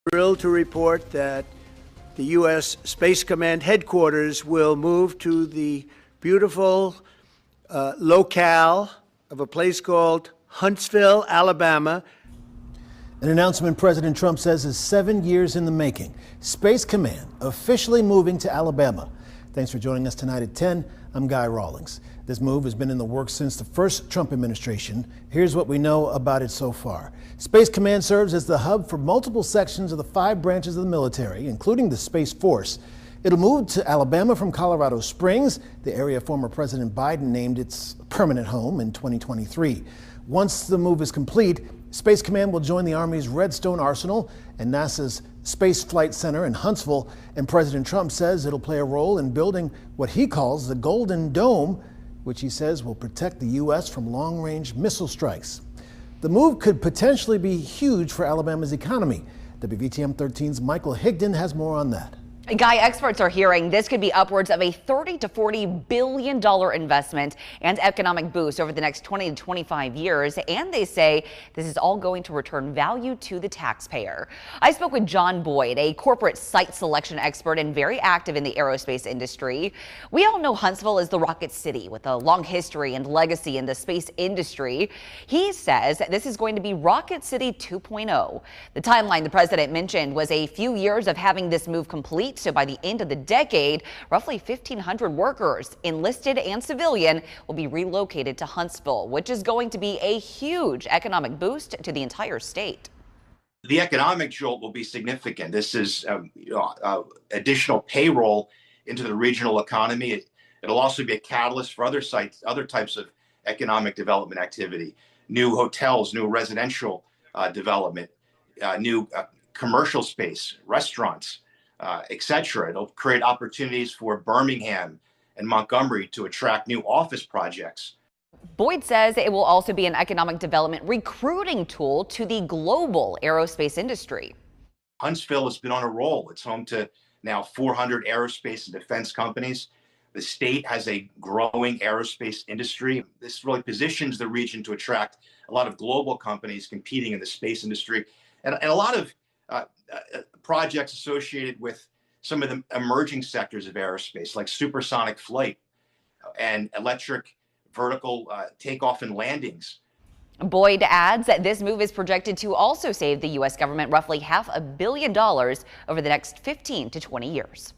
Thrilled to report that the U.S. Space Command headquarters will move to the beautiful locale of a place called Huntsville, Alabama. An announcement President Trump says is 7 years in the making. Space Command officially moving to Alabama. Thanks for joining us tonight at 10. I'm Guy Rawlings. This move has been in the works since the first Trump administration. Here's what we know about it so far. Space Command serves as the hub for multiple sections of the 5 branches of the military, including the Space Force. It'll move to Alabama from Colorado Springs, the area former President Biden named its permanent home in 2023. Once the move is complete, Space Command will join the Army's Redstone Arsenal and NASA's Space Flight Center in Huntsville, and President Trump says it'll play a role in building what he calls the Golden Dome, which he says will protect the U.S. from long-range missile strikes. The move could potentially be huge for Alabama's economy. WVTM 13's Michael Higdon has more on that. Guy, experts are hearing this could be upwards of a $30 to $40 billion investment and economic boost over the next 20 to 25 years. And they say this is all going to return value to the taxpayer. I spoke with John Boyd, a corporate site selection expert and very active in the aerospace industry. We all know Huntsville is the rocket city with a long history and legacy in the space industry. He says this is going to be Rocket City 2.0. The timeline the president mentioned was a few years of having this move complete. So by the end of the decade, roughly 1,500 workers, enlisted and civilian, will be relocated to Huntsville, which is going to be a huge economic boost to the entire state. The economic jolt will be significant. This is additional payroll into the regional economy. It'll also be a catalyst for other sites, other types of economic development activity, new hotels, new residential development, new commercial space, restaurants, etc. It'll create opportunities for Birmingham and Montgomery to attract new office projects. Boyd says it will also be an economic development recruiting tool to the global aerospace industry. Huntsville has been on a roll. It's home to now 400 aerospace and defense companies. The state has a growing aerospace industry. This really positions the region to attract a lot of global companies competing in the space industry and a lot of projects associated with some of the emerging sectors of aerospace, like supersonic flight and electric vertical takeoff and landings. Boyd adds that this move is projected to also save the U.S. government roughly $500 million over the next 15 to 20 years.